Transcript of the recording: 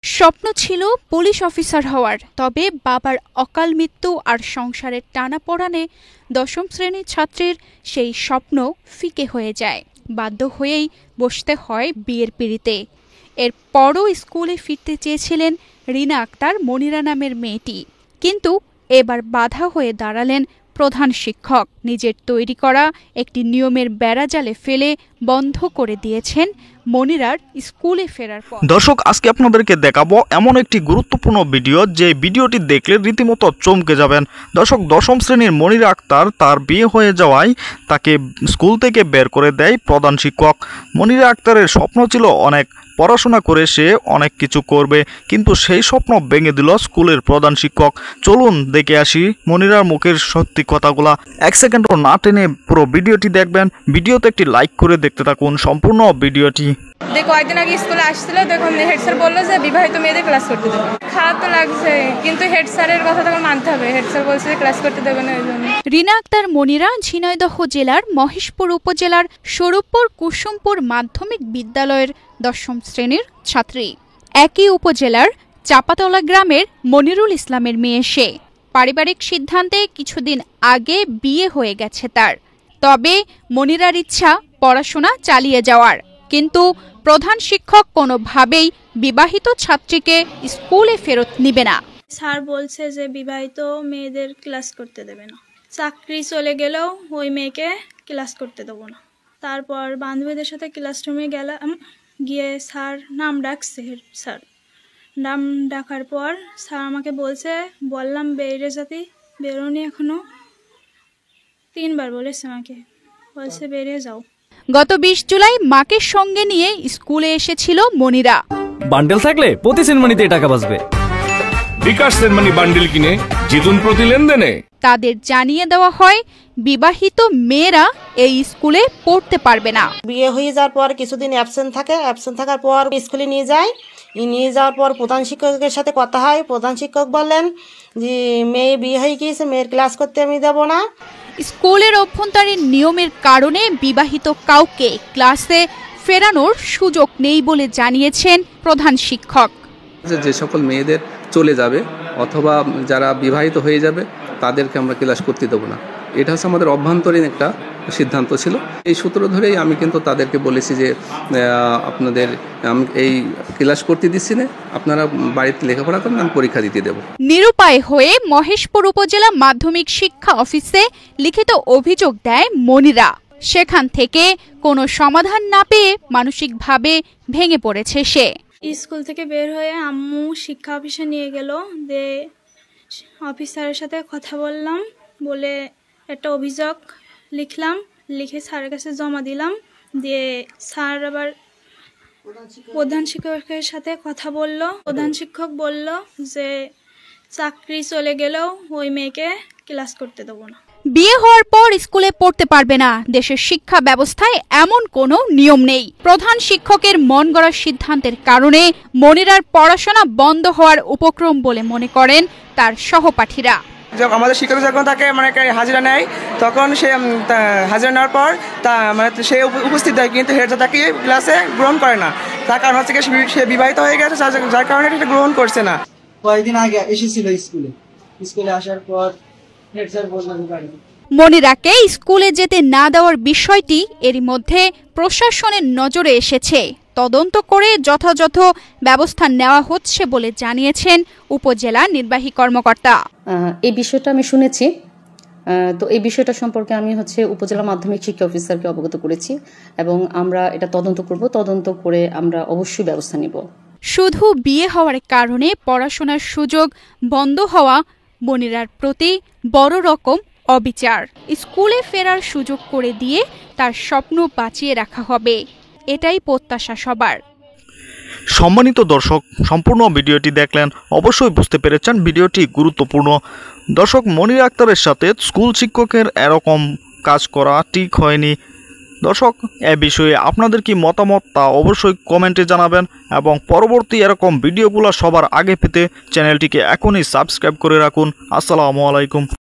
স্বপ্ন ছিল police officer হওয়ার, তবে বাবার অকাল মৃত্যু আর সংসারের টানাপোড়েনে দশম শ্রেণীর ছাত্রীর সেই স্বপ্ন ফিকে হয়ে যায়। বাধ্য হয়েই বসতে হয় বিয়ের পিঁড়িতে। এরপরও স্কুলে ফিরতে চেয়েছিলেন রিনা আক্তার মনিরা নামের মেয়েটি, কিন্তু এবার বাধা হয়ে দাঁড়ালেন প্রধান শিক্ষক। নিজের তৈরি করা একটি নিয়মের বেড়াজালে ফেলে বন্ধ করে দিয়েছেন মনিরার স্কুলে ফেরার পর। দর্শক, আজকে আপনাদেরকে দেখাবো এমন একটি গুরুত্বপূর্ণ ভিডিও, যে ভিডিওটি দেখলে রীতিমতো চমকে যাবেন। দর্শক, দশম শ্রেণীর মনিরা আক্তার তার বিয়ে হয়ে যাওয়ায় তাকে স্কুল থেকে বের করে দেয় প্রধান শিক্ষক। মনিরা আক্তারের স্বপ্ন ছিল অনেক, পড়াশোনা করে সে অনেক কিছু করবে, কিন্তু সেই স্বপ্ন ভেঙে দিল স্কুলের প্রধান শিক্ষক। চলুন দেখে আসি মনিরার মুখের সত্যি কথাগুলা। এক সেকেন্ডও না টেনে পুরো ভিডিওটি দেখবেন। ভিডিওতে একটি লাইক করে দেখতে থাকুন সম্পূর্ণ ভিডিওটি। কয়েকদিন আগে স্কুলে আসছিল, তখন হেড স্যার বললো যে বিবাহিত মেয়েদের ক্লাস করতে দেবে। খারাপ তো লাগছে, কিন্তু হেড স্যারের কথা তখন মানতে হবে। হেড স্যার বলছে ক্লাস করতে দেবে না। ওই জন্য রিনা আক্তার মনিরা ঝিনাইদহ জেলার মহেশপুর উপজেলার স্বরূপপুর কুসুমপুর মাধ্যমিক বিদ্যালয়ের দশম শ্রেণীর ছাত্রী। একই উপজেলার চাপাতলা গ্রামের মনিরুল ইসলামের মেয়ে সে। পারিবারিক সিদ্ধান্তে কিছুদিন আগে বিয়ে হয়ে গেছে তার। তবে মনিরার ইচ্ছা পড়াশোনা চালিয়ে যাওয়ার, কিন্তু প্রধান শিক্ষক কোনোভাবেই বিবাহিত ছাত্রীকে স্কুলে ফেরত নিবে না। স্যার বলছে যে বিবাহিত মেয়েদের ক্লাস করতে দেবে না, চাকরি চলে গেলেও ওই মেয়েকে ক্লাস করতে দেবো না। তারপর বান্ধবীদের সাথে ক্লাসরুমে গেলাম, গিয়ে স্যার নাম ডাকছে। স্যার নাম ডাকার পর স্যার আমাকে বললাম বেরিয়ে যেতে, বেরোনি এখনো। 3 বার বলেছে আমাকে, বলছে বেরিয়ে যাও। গত 20 জুলাই মাকে সঙ্গে নিয়ে স্কুলে এসেছিল মনিরা। বান্ডেল থাকলে প্রতি সেনমানিতে টাকা বাঁচবে। বিকাশ সেনমানি বান্ডেল কিনে জিতুন প্রতি লেনদেনে। তাদের জানিয়ে দেওয়া হয় বিবাহিত মেয়েরা এই স্কুলে পড়তে পারবে না। বিয়ে হয়ে যাওয়ার পর কিছুদিন অ্যাবসেন্ট থাকার পর স্কুলে নিয়ে যাওয়ার পর প্রধান শিক্ষকের সাথে কথা হয়। প্রধান শিক্ষক বললেন যে মেয়ে বিয়ে হয়ে গিয়েছে, মেয়ের ক্লাস করতে আমি দেব না। স্কুলের অভ্যন্তরীণ নিয়মের কারণে বিবাহিত কাউকে ক্লাসে ফেরানোর সুযোগ নেই বলে জানিয়েছেন প্রধান শিক্ষক। যে সকল মেয়েদের চলে যাবে অথবা যারা বিবাহিত হয়ে যাবে তাদেরকে আমরা ক্লাস করতে দেবো না, এটা হচ্ছে আমাদের অভ্যন্তরীণ একটা সিদ্ধান্ত ছিল। এই সূত্র ধরেই আমি কিন্তু তাদেরকে বলেছি যে আপনাদের আমি এই ক্লাস করতে দিচ্ছি না, আপনারা বাড়িতে লেখাপড়া করেন, আমি পরীক্ষা দিতে দেবো। নিরুপায় হয়ে মহেশপুর উপজেলা মাধ্যমিক শিক্ষা অফিসে লিখিত অভিযোগ দেয় মনিরা। সেখান থেকে কোনো সমাধান না পেয়ে মানসিকভাবে ভেঙে পড়েছে সে। স্কুল থেকে বের হয়ে আম্মু শিক্ষা অফিসে নিয়ে গেল, যে অফিসারের সাথে কথা বললাম, বলে একটা অভিযোগ লিখলাম, লিখে স্যারের কাছে জমা দিলাম। দিয়ে স্যার আবার প্রধান শিক্ষকের সাথে কথা বলল। প্রধান শিক্ষক বলল যে চাকরি চলে গেলেও ওই মেয়েকে ক্লাস করতে দেবো না। বিয়ে হওয়ার পর স্কুলে পড়তে পারবে না, দেশের শিক্ষা ব্যবস্থায় এমন কোনো নিয়ম নেই। প্রধান শিক্ষকের মন গড়া সিদ্ধান্তের কারণে মনিরার পড়াশোনা বন্ধ হওয়ার উপক্রম বলে মনে করেন তার সহপাঠীরা। আমাদের শিক্ষক যখন তাকে হাজিরা নেয়, তখন সে হাজিরা নেওয়ার পর সে উপস্থিত হয়, কিন্তু হেড তাকে ক্লাসে গ্রহণ করে না। তার কারণ হচ্ছে সে বিবাহিত হয়ে গেছে, যার কারণে এটা গ্রহণ করছে না। কয়েকদিন আগে এসেছিল স্কুলে আসার পর হেড স্যার বললেন মনিরাকে স্কুলে যেতে না দেওয়ার বিষয়টি এরই মধ্যে প্রশাসনের নজরে এসেছে। তদন্ত করে যথাযথ ব্যবস্থা নেওয়া হচ্ছে বলে জানিয়েছেন উপজেলা নির্বাহী কর্মকর্তা। এই বিষয়টা আমি শুনেছি, তো এই বিষয়টা সম্পর্কে আমি উপজেলা মাধ্যমিক শিক্ষা অফিসারকে অবগত করেছি এবং আমরা এটা তদন্ত করব। তদন্ত করে আমরা অবশ্যই ব্যবস্থা নিব। শুধু বিয়ে হওয়ার কারণে পড়াশোনার সুযোগ বন্ধ হওয়া মনিরার প্রতি বড় রকম অবিচার। স্কুলে ফেরার সুযোগ করে দিয়ে তার স্বপ্ন বাঁচিয়ে রাখা হবে, এটাই প্রত্যাশা সবার। সম্মানিত দর্শক, সম্পূর্ণ ভিডিওটি দেখলেন, অবশ্যই বুঝতে পেরেছেন ভিডিওটি গুরুত্বপূর্ণ। দর্শক, মনিরা আক্তারের সাথে স্কুল শিক্ষকের এরকম কাজ করা ঠিক হয়নি। দর্শক, এ বিষয়ে আপনাদের কি মতামত তা অবশ্যই কমেন্টে জানাবেন, এবং পরবর্তী এরকম ভিডিওগুলো সবার আগে পেতে চ্যানেলটিকে এখনই সাবস্ক্রাইব করে রাখুন। আসসালামু আলাইকুম।